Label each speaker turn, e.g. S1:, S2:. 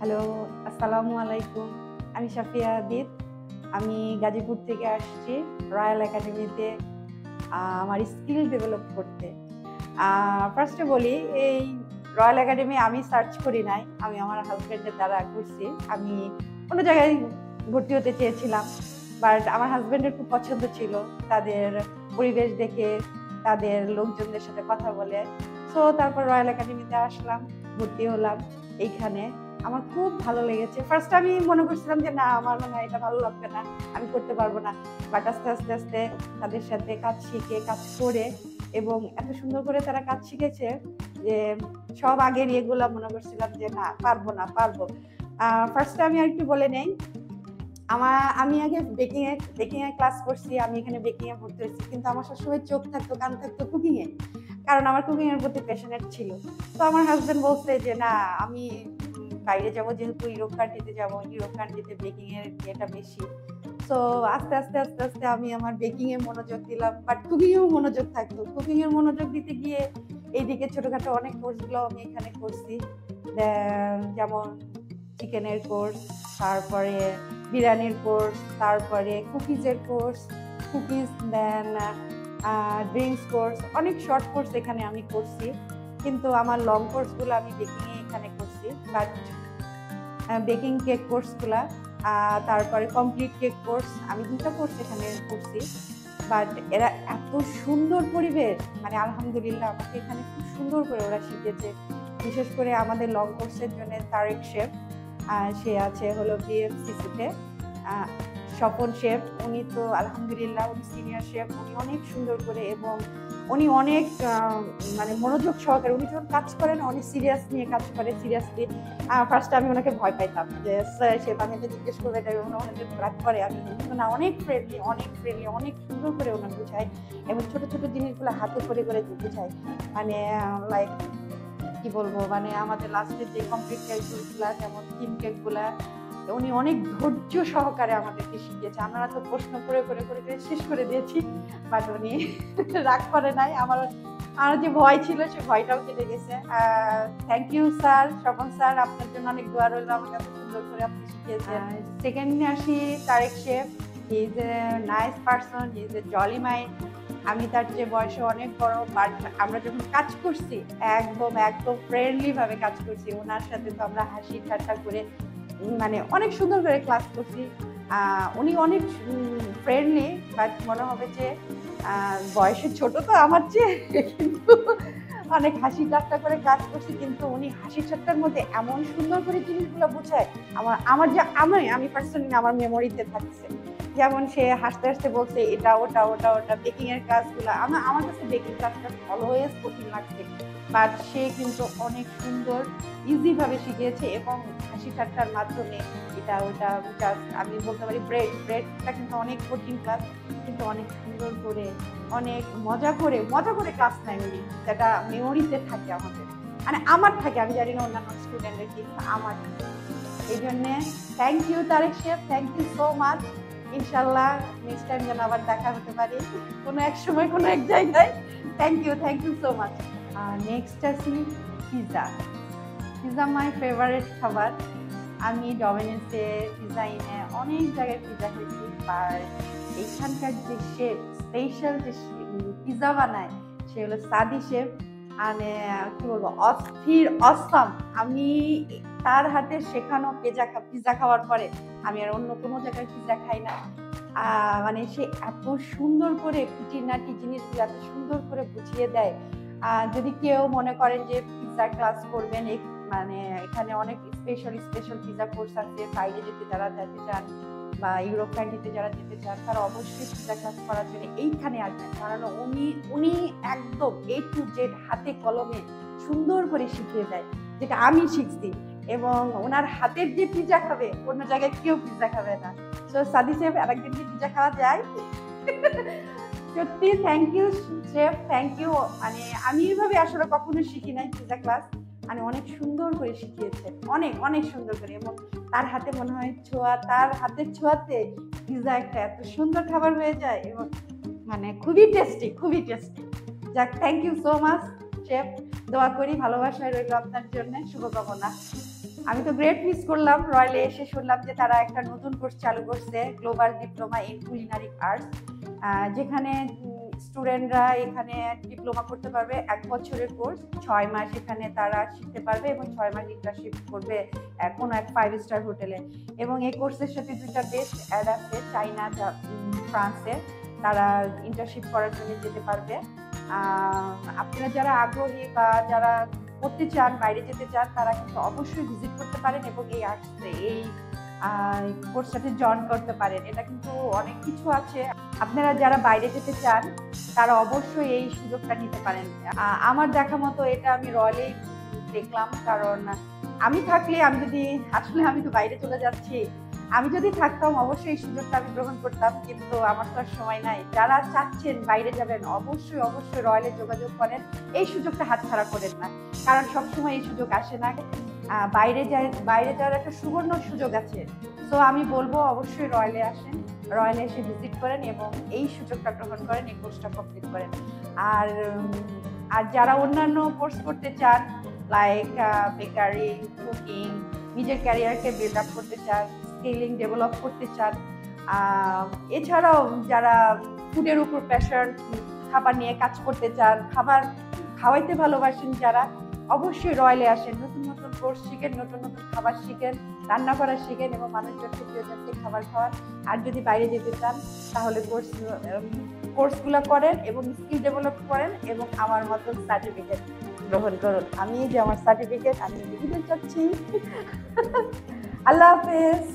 S1: Hello, আসসালামু আলাইকুম। আমি সাফিয়া আবিদ। আমি গাজীপুর থেকে আসছি রয়্যাল একাডেমিতে আমার স্কিল ডেভেলপ করতে। ফার্স্টে বলি, এই রয়্যাল একাডেমি আমি সার্চ করি নাই, আমি আমার হাজব্যান্ডের দ্বারা করছি। আমি অন্য জায়গায় ভর্তি হতে চেয়েছিলাম, বাট আমার হাজব্যান্ডের খুব পছন্দ ছিল তাদের পরিবেশ দেখে, তাদের লোকজনদের সাথে কথা বলে। সো তারপর রয়্যাল একাডেমিতে আসলাম, ভর্তি হলাম এইখানে। আমার খুব ভালো লেগেছে। ফার্স্ট আমি মনে করছিলাম যে না, আমার মনে হয় এটা ভালো লাগবে না, আমি করতে পারবো না। বাট আস্তে আস্তে আস্তে তাদের সাথে কাজ শিখে, কাজ করে, এবং এত সুন্দর করে তারা কাজ শিখেছে যে সব আগের ইয়েগুলো মনে করছিলাম যে না, পারবো না, পারবো। ফার্স্টে আমি একটু বলে নেই, আমি আগে বেকিং এ ক্লাস করছি। আমি এখানে বেকিং এ ভর্তি হয়েছি, কিন্তু আমার সবসময় চোখ থাকতো, কান থাকতো কুকিং এ, কারণ আমার কুকিং এর প্রতি প্যাশনেট ছিল। তো আমার হাজবেন্ড বলছে যে না, আমি বাইরে যাব, যেহেতু ইউরোপ কান্ট্রিতে যাব, ইউরোপ কান্ট্রিতে বেকিং এর ইয়েটা বেশি। তো আস্তে আস্তে আস্তে আস্তে আমি আমার বেকিং এ মনোযোগ দিলাম, বাট কুকিং এও মনোযোগ থাকতো। কুকিং এর মনোযোগ দিতে গিয়ে এইদিকে ছোটখাটো অনেক কোর্সগুলো আমি এখানে করছি, যেমন চিকেনের কোর্স, তারপরে বিরিয়ানির কোর্স, তারপরে কুকিজের কোর্স, কুকিজ, দেন ড্রিঙ্কস কোর্স, অনেক শর্ট কোর্স এখানে আমি করছি। কিন্তু আমার লং কোর্সগুলো আমি বেকিংয়ে এখানে করছি। বাট বেকিং কেক কোর্সগুলা, তারপরে কমপ্লিট কেক কোর্স, আমি 2টা কোর্স এখানে করছি। বাট এরা এত সুন্দর পরিবেশ, মানে আলহামদুলিল্লাহ আমাকে এখানে খুব সুন্দর করে ওরা শিখেছে। বিশেষ করে আমাদের লং কোর্সের জন্য তারেক শেফ, সে আছে হলো বিএফসিসিতে। স্বপন শেফ, উনি তো আলহামদুলিল্লাহ উনি সিনিয়র শেফ, উনি অনেক সুন্দর করে, এবং উনি অনেক মানে মনোযোগ সহকারে উনি যখন কাজ করেন, অনেক সিরিয়াস নিয়ে কাজ করে, সিরিয়াসলি। ফার্স্টে আমি ওনাকে ভয় পাইতাম যে স্যার শেফ, আমি এটা জিজ্ঞেস করবো, এটা অনেক রাগ করে। আমি কিন্তু না, অনেক ফ্রেন্ডলি, অনেক ফ্রেন্ডলি, অনেক সুন্দর করে ওনার বুঝায়, এবং ছোট ছোট জিনিসগুলো হাতে করে করে বুঝায়। মানে লাইক কি বলবো, মানে আমাদের লাস্টের যে কমপ্লিট কেকগুলা, যেমন থিম কেকগুলা, উনি অনেক ধৈর্য সহকারে আমাদেরকে শিখিয়েছে। আমরা তো প্রশ্ন করে করে করে করে শেষ করে দিয়েছি, বাট উনি রাগ করে নাই। আমার যে ভয় ছিল, সে ভয়টাও কেটে গেছে। Thank you sir, Swapan sir, আপনার জন্য অনেক দোয়া রইল, আমাকে এত সুন্দর করে আপনি শিখিয়েছেন। সেকেন্ডে আসি Tarek chef. He is a nice person, he is a jolly mind. আমি তার চেয়ে বয়সে অনেক বড়, বাট আমরা যখন কাজ করছি একদম একদম ফ্রেন্ডলি ভাবে কাজ করছি। ওনার সাথে তো আমরা হাসি ঠাট্টা করে, মানে অনেক সুন্দর করে ক্লাস করছি। উনি অনেক ফ্রেন্ডলি, বাট মনে হবে যে বয়সে ছোট তো আমার চেয়ে, কিন্তু অনেক হাসি ঠাট্টা করে ক্লাস করছি। কিন্তু উনি হাসি ঠাট্টার মধ্যে এমন সুন্দর করে জিনিসগুলো বোঝায়, আমার যে আমি পার্সোনালি আমার মেমোরিতে থাকছে। যেমন সে হাসতে হাসতে বলছে এটা ওটা ওটা ওটা, বেকিং এর কাজগুলো আমার কাছে বেকিং কাজটা অলওয়েজ কঠিন লাগছে, বাট সে কিন্তু অনেক সুন্দর ইজি ভাবে শিখিয়েছে, এবং হাসি ঠাট্টার মাধ্যমে এটা ওটা জাস্ট আমি বলতে পারি। ব্রেডটা কিন্তু অনেক কঠিন ক্লাস, কিন্তু অনেক সুন্দর করে, অনেক মজা করে ক্লাস নেয় উনি, যেটা মেমোরিতে থাকে আমাদের, মানে আমার থাকে, আমি জানি না অন্যান্য স্টুডেন্টের কি, আমার। এই জন্যে thank you Tarek chef, thank you so much. ইনশাল্লাহ নেক্সট টাইম যেন আবার দেখা হতে পারে কোনো এক সময়, কোনো এক জায়গায়। Thank you so much. Next আসি পিৎজা। পিৎজা মাই ফেভারিট খাবার। আমি ডমিনোসে, পিৎজা ইনে অনেক জায়গায় পিৎজা খেয়েছি, আর এইখানকার যে শেফ, স্পেশাল যে পিৎজা বানায়, সে হলো সাদি শেফ। মানে কি বলবো, অস্থির অসাম। আমি তার হাতে শেখানো পিৎজা খাওয়ার পরে আমি আর অন্য কোনো জায়গায় পিৎজা খাই না। মানে সে এত সুন্দর করে খুঁটিনাটি জিনিসগুলো এত সুন্দর করে বুঝিয়ে দেয়। যদি কেউ মনে করেন যে পিৎজা ক্লাস করবেন, মানে এখানে অনেক স্পেশাল পিৎজা কোর্স আছে, বাইরে যারা যেতে চান বা ইউরোপ কান্ট্রিতে যারা যেতে চান, তারা অবশ্যই পিৎজা ক্লাস করার জন্য এইখানে আসবেন। কারণ উনি একদম A to Z হাতে কলমে সুন্দর করে শিখিয়ে দেয়, যেটা আমি শিখছি। এবং ওনার হাতের যে পিৎজা খাবে, অন্য জায়গায় কেউ পিৎজা খাবে না। তো সাদি শেফ, আরেকদিন কি পিৎজা খাওয়া যায়? সত্যি thank you chef, thank you. মানে আমি এইভাবে আসলে কখনো শিখি নাই পিৎজা ক্লাস, মানে অনেক সুন্দর করে শিখিয়েছে, অনেক অনেক সুন্দর করে। এবং তার হাতে মনে হয় তার হাতের ছোঁয়াতে পিৎজা একটা এত সুন্দর খাবার হয়ে যায়, এবং মানে খুবই টেস্টি। যাক, thank you so much chef. দোয়া করি, ভালোবাসায় রইল আপনার জন্য, শুভকামনা। আমি তো গ্রেট মিস করলাম। রয়্যালে এসে শুনলাম যে তারা একটা নতুন কোর্স চালু করছে, global diploma in culinary arts, যেখানে স্টুডেন্টরা এখানে ডিপ্লোমা করতে পারবে। 1 বছরের কোর্স, 6 মাস এখানে তারা শিখতে পারবে এবং 6 মাস ইন্টার্নশিপ করবে কোনো এক 5 স্টার হোটেলে। এবং এই কোর্সের সাথে 2টা দেশ অ্যাড আছে, চাইনা, ফ্রান্সে। তারা ইন্টার্নশিপ করার জন্য যেতে পারবে। আপনারা যারা আগ্রহী বা যারা করতে চান, বাইরে যেতে চান, তারা কিন্তু অবশ্যই ভিজিট করতে পারেন এবং এই কোর্সটাতে জয়েন করতে পারেন। এটা কিন্তু অনেক কিছু আছে। আপনারা যারা বাইরে যেতে চান তারা অবশ্যই এই সুযোগটা নিতে পারেন। আমার দেখা মতো এটা আমি রয়্যালেই দেখলাম, কারণ আমি থাকলে, আমি তো বাইরে চলে যাচ্ছি, আমি যদি থাকতাম অবশ্যই এই সুযোগটা আমি গ্রহণ করতাম, কিন্তু আমার তো আর সময় নাই। যারা চাচ্ছেন বাইরে যাবেন অবশ্যই রয়্যালে যোগাযোগ করেন, এই সুযোগটা হাতছাড়া করেন না, কারণ সবসময় এই সুযোগ আসে না। বাইরে যাওয়ার একটা সুবর্ণ সুযোগ আছে। তো আমি বলবো অবশ্যই রয়্যালে আসেন, রয়্যালে এসে ভিজিট করেন এবং এই সুযোগটা গ্রহণ করেন, এই কোর্সটা কমপ্লিট করেন। আর যারা অন্যান্য কোর্স করতে চান, লাইক বেকারি, কুকিং, নিজের ক্যারিয়ারকে বিল্ড আপ করতে চান, স্কিলিং ডেভেলপ করতে চান, এছাড়াও যারা ফুডের উপর প্যাশন, খাবার নিয়ে কাজ করতে চান, খাবার খাওয়াইতে ভালোবাসেন যারা, অবশ্যই রয়্যালে আসেন। নতুন নতুন কোর্স শিখেন, নতুন নতুন খাবার শিখেন, রান্না করা শিখেন এবং মানুষজনকে, প্রিয়জনকে খাবার খাওয়ান। আর যদি বাইরে যেতে চান তাহলে কোর্সগুলো করেন এবং স্কিল ডেভেলপ করেন এবং আমার মতন সার্টিফিকেট গ্রহণ করুন। আমি যে আমার সার্টিফিকেট আমি দিতে চাচ্ছি। আল্লাহ হাফেজ।